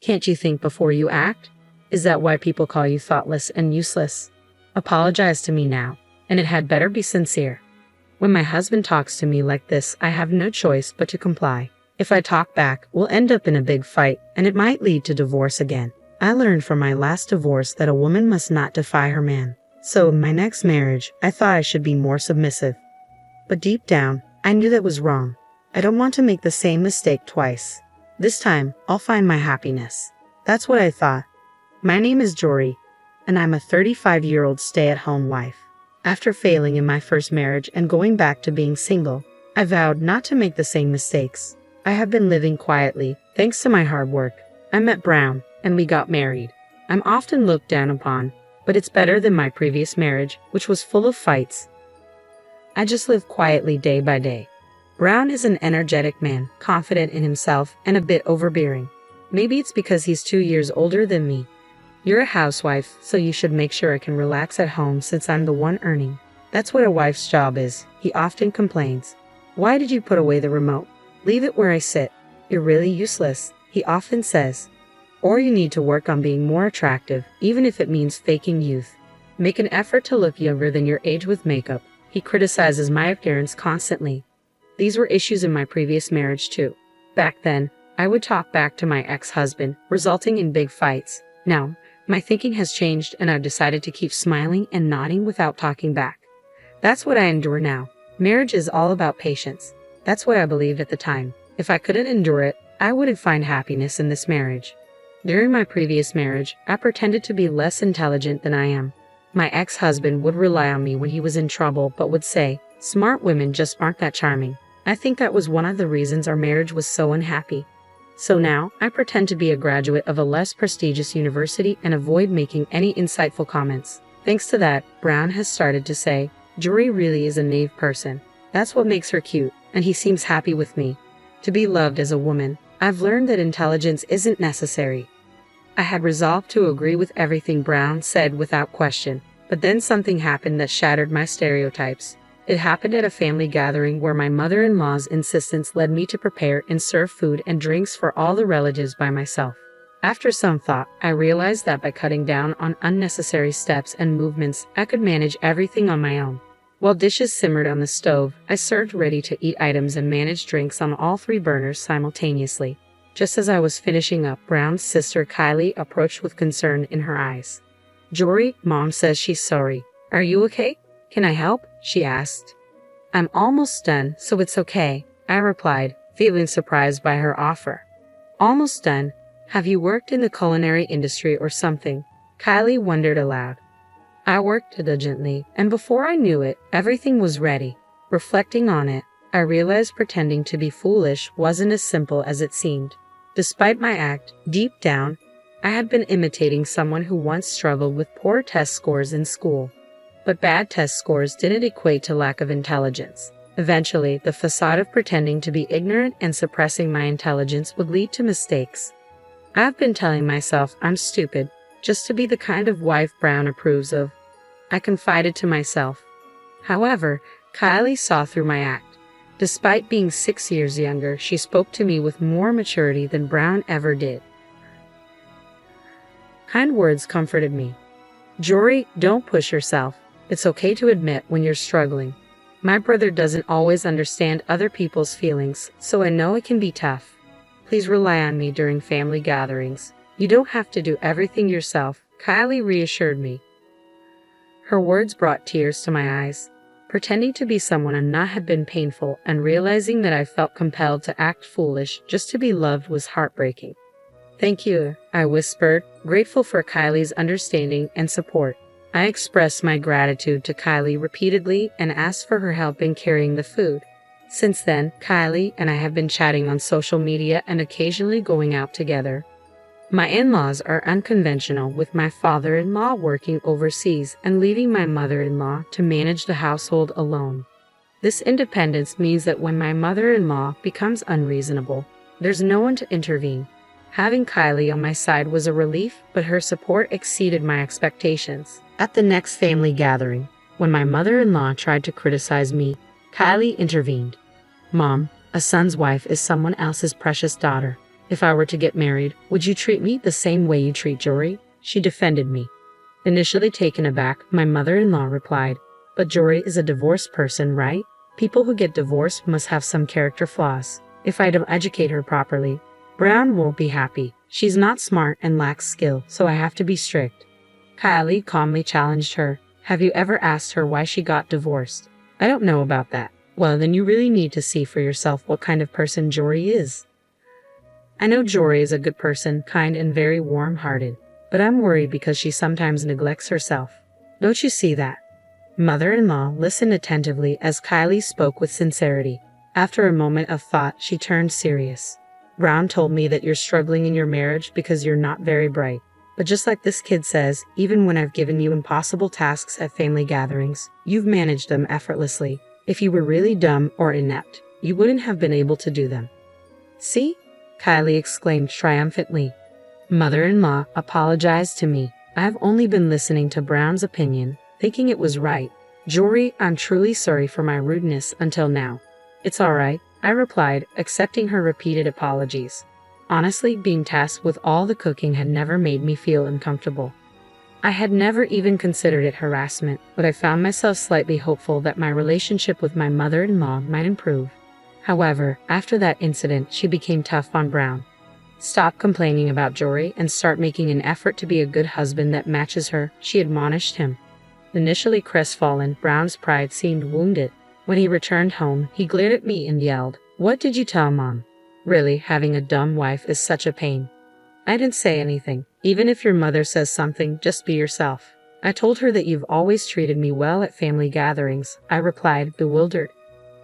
Can't you think before you act? Is that why people call you thoughtless and useless? Apologize to me now, and it had better be sincere. When my husband talks to me like this, I have no choice but to comply. If I talk back, we'll end up in a big fight, and it might lead to divorce again. I learned from my last divorce that a woman must not defy her man. So in my next marriage, I thought I should be more submissive. But deep down, I knew that was wrong. I don't want to make the same mistake twice. This time, I'll find my happiness. That's what I thought. My name is Jory, and I'm a 35-year-old stay-at-home wife. After failing in my first marriage and going back to being single, I vowed not to make the same mistakes. I have been living quietly, thanks to my hard work. I met Brown, and we got married. I'm often looked down upon, but it's better than my previous marriage, which was full of fights. I just live quietly day by day. Brown is an energetic man, confident in himself and a bit overbearing. Maybe it's because he's 2 years older than me. You're a housewife, so you should make sure I can relax at home since I'm the one earning. That's what a wife's job is, he often complains. Why did you put away the remote? Leave it where I sit. You're really useless, he often says. Or you need to work on being more attractive, even if it means faking youth. Make an effort to look younger than your age with makeup. He criticizes my appearance constantly. These were issues in my previous marriage too. Back then, I would talk back to my ex-husband, resulting in big fights. Now, my thinking has changed and I've decided to keep smiling and nodding without talking back. That's what I endure now. Marriage is all about patience. That's what I believed at the time. If I couldn't endure it, I wouldn't find happiness in this marriage. During my previous marriage, I pretended to be less intelligent than I am. My ex-husband would rely on me when he was in trouble but would say, "Smart women just aren't that charming." I think that was one of the reasons our marriage was so unhappy. So now, I pretend to be a graduate of a less prestigious university and avoid making any insightful comments. Thanks to that, Brown has started to say, "Jory really is a naive person. That's what makes her cute, and he seems happy with me." To be loved as a woman, I've learned that intelligence isn't necessary. I had resolved to agree with everything Brown said without question, but then something happened that shattered my stereotypes. It happened at a family gathering where my mother-in-law's insistence led me to prepare and serve food and drinks for all the relatives by myself. After some thought, I realized that by cutting down on unnecessary steps and movements, I could manage everything on my own. While dishes simmered on the stove, I served ready-to-eat items and managed drinks on all 3 burners simultaneously. Just as I was finishing up, Brown's sister Kylie approached with concern in her eyes. "Jory, Mom says she's sorry. Are you okay? Can I help?" she asked. "I'm almost done, so it's okay," I replied, feeling surprised by her offer. "Almost done? Have you worked in the culinary industry or something?" Kylie wondered aloud. I worked diligently, and before I knew it, everything was ready. Reflecting on it, I realized pretending to be foolish wasn't as simple as it seemed. Despite my act, deep down, I had been imitating someone who once struggled with poor test scores in school. But bad test scores didn't equate to lack of intelligence. Eventually, the facade of pretending to be ignorant and suppressing my intelligence would lead to mistakes. I've been telling myself I'm stupid, just to be the kind of wife Brown approves of. I confided to myself. However, Kylie saw through my act. Despite being 6 years younger, she spoke to me with more maturity than Brown ever did. Kind words comforted me. "Jory, don't push yourself. It's okay to admit when you're struggling. My brother doesn't always understand other people's feelings, so I know it can be tough. Please rely on me during family gatherings. You don't have to do everything yourself," Kylie reassured me. Her words brought tears to my eyes. Pretending to be someone I'm not had been painful, and realizing that I felt compelled to act foolish just to be loved was heartbreaking. "Thank you," I whispered, grateful for Kylie's understanding and support. I expressed my gratitude to Kylie repeatedly and asked for her help in carrying the food. Since then, Kylie and I have been chatting on social media and occasionally going out together. My in-laws are unconventional, with my father-in-law working overseas and leaving my mother-in-law to manage the household alone. This independence means that when my mother-in-law becomes unreasonable, there's no one to intervene. Having Kylie on my side was a relief, but her support exceeded my expectations. At the next family gathering, when my mother-in-law tried to criticize me, Kylie intervened. "Mom, a son's wife is someone else's precious daughter. If I were to get married, would you treat me the same way you treat Jory? She defended me. Initially taken aback, my mother-in-law replied, but Jory is a divorced person, right? People who get divorced must have some character flaws. If I don't educate her properly, Brown won't be happy. She's not smart and lacks skill, so I have to be strict. Kylie calmly challenged her. Have you ever asked her why she got divorced? I don't know about that. Well, then you really need to see for yourself what kind of person Jory is. I know Jory is a good person, kind and very warm-hearted, but I'm worried because she sometimes neglects herself. Don't you see that? Mother-in-law listened attentively as Kylie spoke with sincerity. After a moment of thought, she turned serious. Brown told me that you're struggling in your marriage because you're not very bright. But just like this kid says, even when I've given you impossible tasks at family gatherings, you've managed them effortlessly. If you were really dumb or inept, you wouldn't have been able to do them. See? Kylie exclaimed triumphantly. Mother-in-law apologized to me. I have only been listening to Brown's opinion, thinking it was right. Jory, I'm truly sorry for my rudeness until now. It's all right, I replied, accepting her repeated apologies. Honestly, being tasked with all the cooking had never made me feel uncomfortable. I had never even considered it harassment, but I found myself slightly hopeful that my relationship with my mother-in-law might improve. However, after that incident, she became tough on Brown. Stop complaining about Jory and start making an effort to be a good husband that matches her, she admonished him. Initially crestfallen, Brown's pride seemed wounded. When he returned home, he glared at me and yelled, "What did you tell Mom? Really, having a dumb wife is such a pain." I didn't say anything. Even if your mother says something, just be yourself. I told her that you've always treated me well at family gatherings, I replied, bewildered.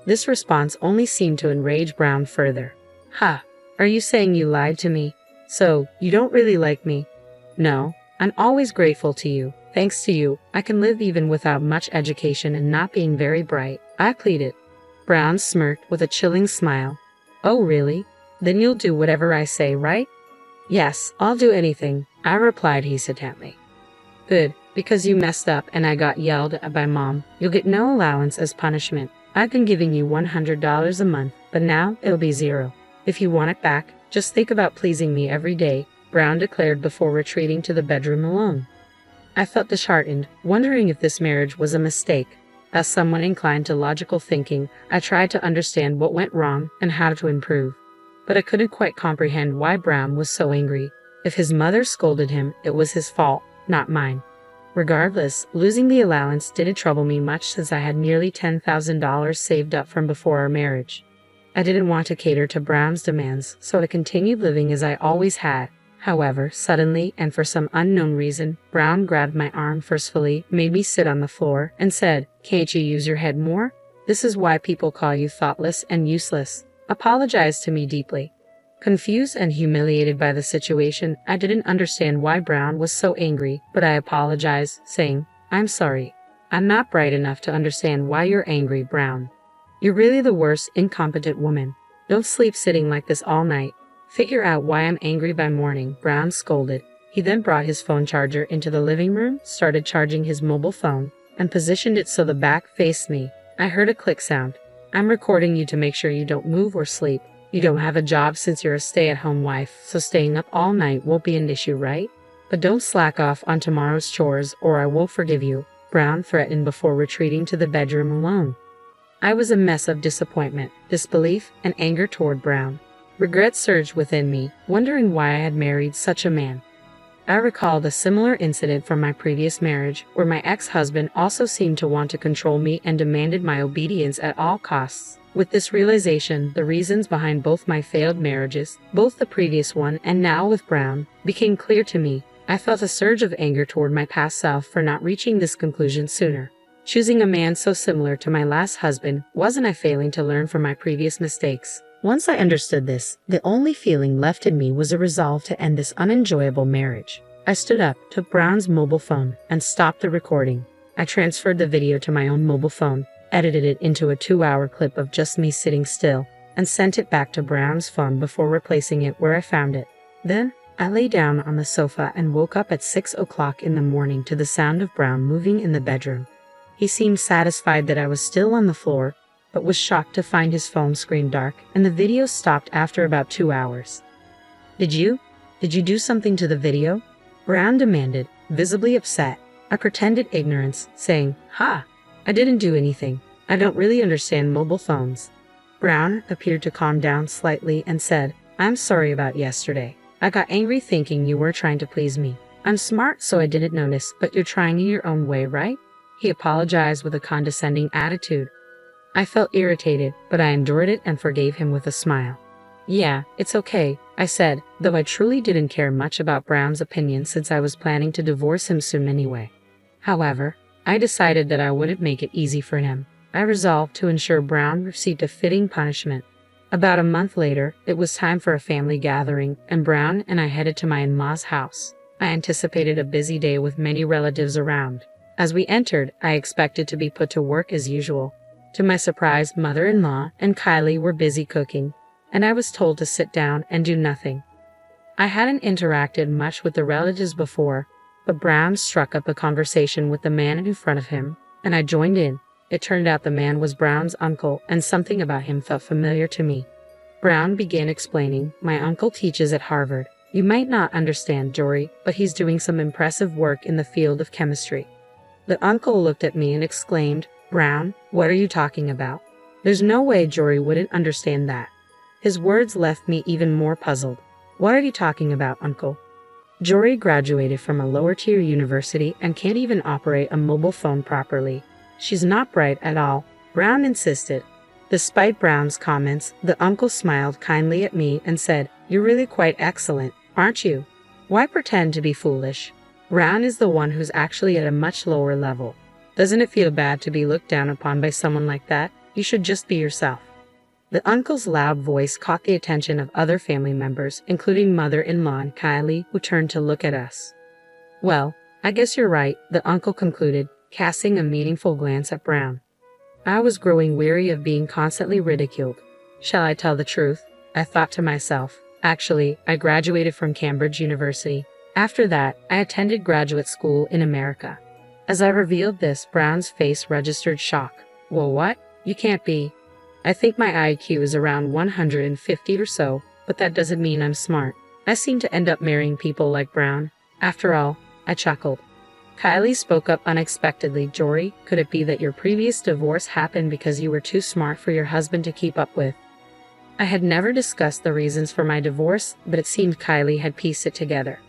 This response only seemed to enrage Brown further. Ha! Are you saying you lied to me? So, you don't really like me? No, I'm always grateful to you. Thanks to you, I can live even without much education and not being very bright, I pleaded. Brown smirked with a chilling smile. Oh really? Then you'll do whatever I say, right? Yes, I'll do anything, I replied hesitantly. Good, because you messed up and I got yelled at by Mom. You'll get no allowance as punishment. I've been giving you $100 a month, but now it'll be $0. If you want it back, just think about pleasing me every day, Brown declared before retreating to the bedroom alone. I felt disheartened, wondering if this marriage was a mistake. As someone inclined to logical thinking, I tried to understand what went wrong and how to improve. But I couldn't quite comprehend why Brown was so angry. If his mother scolded him, it was his fault, not mine. Regardless, losing the allowance didn't trouble me much since I had nearly $10,000 saved up from before our marriage. I didn't want to cater to Brown's demands, so I continued living as I always had. However, suddenly, and for some unknown reason, Brown grabbed my arm forcefully, made me sit on the floor, and said, "Can't you use your head more? This is why people call you thoughtless and useless." Apologized to me deeply. Confused and humiliated by the situation, I didn't understand why Brown was so angry, but I apologized, saying, "I'm sorry. I'm not bright enough to understand why you're angry, Brown. You're really the worst incompetent woman. Don't sleep sitting like this all night. Figure out why I'm angry by morning," Brown scolded. He then brought his phone charger into the living room, started charging his mobile phone, and positioned it so the back faced me. I heard a click sound. "I'm recording you to make sure you don't move or sleep. You don't have a job since you're a stay-at-home wife, so staying up all night won't be an issue, right? But don't slack off on tomorrow's chores or I won't forgive you," Brown threatened before retreating to the bedroom alone. I was a mess of disappointment, disbelief, and anger toward Brown. Regret surged within me, wondering why I had married such a man. I recalled a similar incident from my previous marriage, where my ex-husband also seemed to want to control me and demanded my obedience at all costs. With this realization, the reasons behind both my failed marriages, both the previous one and now with Brown, became clear to me. I felt a surge of anger toward my past self for not reaching this conclusion sooner. Choosing a man so similar to my last husband, wasn't I failing to learn from my previous mistakes? Once I understood this, the only feeling left in me was a resolve to end this unenjoyable marriage. I stood up, took Brown's mobile phone, and stopped the recording. I transferred the video to my own mobile phone, edited it into a 2-hour clip of just me sitting still, and sent it back to Brown's phone before replacing it where I found it. Then, I lay down on the sofa and woke up at 6 o'clock in the morning to the sound of Brown moving in the bedroom. He seemed satisfied that I was still on the floor, but was shocked to find his phone screen dark and the video stopped after about 2 hours. Did you do something to the video? Brown demanded, visibly upset. I pretended ignorance, saying, "Ha! I didn't do anything. I don't really understand mobile phones." Brown appeared to calm down slightly and said, "I'm sorry about yesterday. I got angry thinking you were trying to please me. I'm smart, so I didn't notice, but you're trying in your own way, right?" He apologized with a condescending attitude. I felt irritated, but I endured it and forgave him with a smile. "Yeah, it's okay," I said, though I truly didn't care much about Brown's opinion since I was planning to divorce him soon anyway. However, I decided that I wouldn't make it easy for him. I resolved to ensure Brown received a fitting punishment. About a month later, it was time for a family gathering, and Brown and I headed to my in-law's house. I anticipated a busy day with many relatives around. As we entered, I expected to be put to work as usual. To my surprise, mother-in-law and Kylie were busy cooking, and I was told to sit down and do nothing. I hadn't interacted much with the relatives before, but Brown struck up a conversation with the man in front of him, and I joined in. It turned out the man was Brown's uncle, and something about him felt familiar to me. Brown began explaining, "My uncle teaches at Harvard. You might not understand, Jory, but he's doing some impressive work in the field of chemistry." The uncle looked at me and exclaimed, "Brown, what are you talking about? There's no way Jory wouldn't understand that." His words left me even more puzzled. "What are you talking about, uncle? Jory graduated from a lower-tier university and can't even operate a mobile phone properly. She's not bright at all," Brown insisted. Despite Brown's comments, the uncle smiled kindly at me and said, "You're really quite excellent, aren't you? Why pretend to be foolish? Brown is the one who's actually at a much lower level. Doesn't it feel bad to be looked down upon by someone like that? You should just be yourself." The uncle's loud voice caught the attention of other family members, including mother-in-law and Kylie, who turned to look at us. "Well, I guess you're right," the uncle concluded, casting a meaningful glance at Brown. I was growing weary of being constantly ridiculed. Shall I tell the truth? I thought to myself. Actually, I graduated from Cambridge University. After that, I attended graduate school in America. As I revealed this, Brown's face registered shock. "Well, what? You can't be. I think my IQ is around 150 or so, but that doesn't mean I'm smart. I seem to end up marrying people like Brown. After all," I chuckled. Kylie spoke up unexpectedly. "Jory, could it be that your previous divorce happened because you were too smart for your husband to keep up with?" I had never discussed the reasons for my divorce, but it seemed Kylie had pieced it together.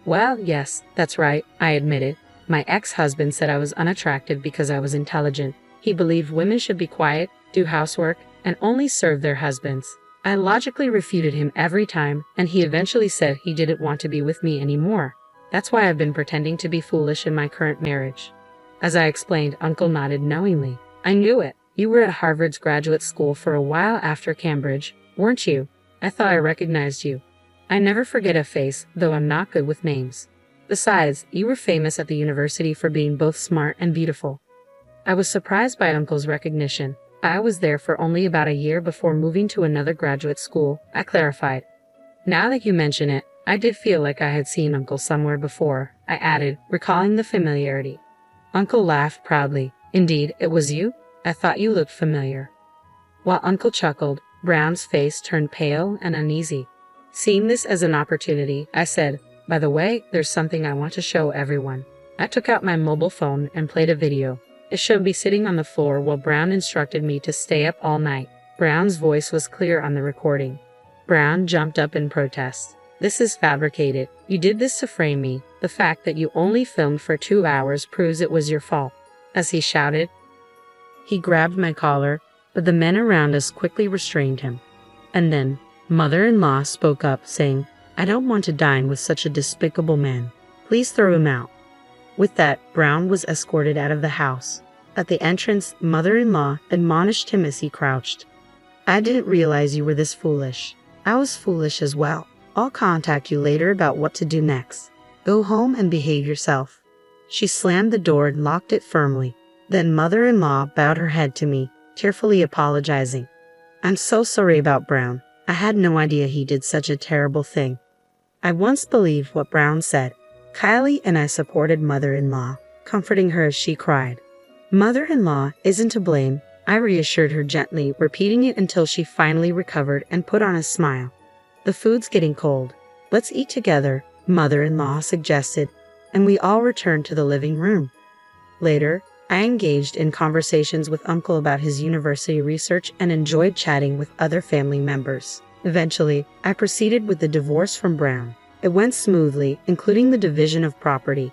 "Well, yes, that's right," I admitted. "My ex-husband said I was unattractive because I was intelligent. He believed women should be quiet, do housework, and only serve their husbands. I logically refuted him every time, and he eventually said he didn't want to be with me anymore. That's why I've been pretending to be foolish in my current marriage." As I explained, Uncle nodded knowingly. "I knew it. You were at Harvard's graduate school for a while after Cambridge, weren't you? I thought I recognized you. I never forget a face, though I'm not good with names. Besides, you were famous at the university for being both smart and beautiful." I was surprised by Uncle's recognition. "I was there for only about a year before moving to another graduate school," I clarified. "Now that you mention it, I did feel like I had seen Uncle somewhere before," I added, recalling the familiarity. Uncle laughed proudly. "Indeed, it was you? I thought you looked familiar." While Uncle chuckled, Brown's face turned pale and uneasy. Seeing this as an opportunity, I said, "By the way, there's something I want to show everyone." I took out my mobile phone and played a video. It showed me sitting on the floor while Brown instructed me to stay up all night. Brown's voice was clear on the recording. Brown jumped up in protest. "This is fabricated. You did this to frame me. The fact that you only filmed for 2 hours proves it was your fault." As he shouted, he grabbed my collar, but the men around us quickly restrained him. And then, mother-in-law spoke up, saying, "I don't want to dine with such a despicable man. Please throw him out." With that, Brown was escorted out of the house. At the entrance, mother-in-law admonished him as he crouched. "I didn't realize you were this foolish. I was foolish as well. I'll contact you later about what to do next. Go home and behave yourself." She slammed the door and locked it firmly. Then mother-in-law bowed her head to me, tearfully apologizing. "I'm so sorry about Brown. I had no idea he did such a terrible thing." I once believed what Brown said. Kylie and I supported mother-in-law, comforting her as she cried. "Mother-in-law isn't to blame," I reassured her gently, repeating it until she finally recovered and put on a smile. "The food's getting cold. "Let's eat together," mother-in-law suggested, and we all returned to the living room. Later, I engaged in conversations with Uncle about his university research and enjoyed chatting with other family members. Eventually, I proceeded with the divorce from Brown. It went smoothly, including the division of property.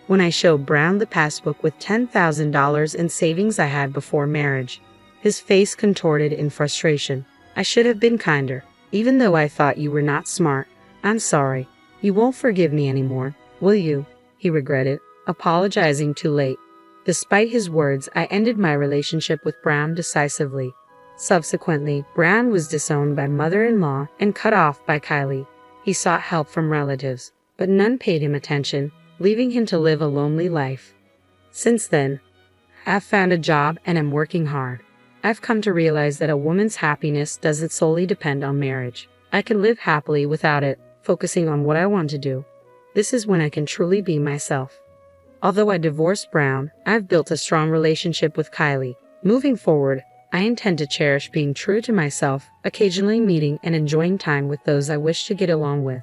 When I showed Brown the passbook with $10,000 in savings I had before marriage, his face contorted in frustration. "I should have been kinder, even though I thought you were not smart. I'm sorry. You won't forgive me anymore, will you?" he regretted, apologizing too late. Despite his words, I ended my relationship with Brown decisively. Subsequently, Brown was disowned by mother-in-law and cut off by Kylie. He sought help from relatives, but none paid him attention, leaving him to live a lonely life. Since then, I've found a job and am working hard. I've come to realize that a woman's happiness doesn't solely depend on marriage. I can live happily without it, focusing on what I want to do. This is when I can truly be myself. Although I divorced Brown, I've built a strong relationship with Kylie. Moving forward, I intend to cherish being true to myself, occasionally meeting and enjoying time with those I wish to get along with.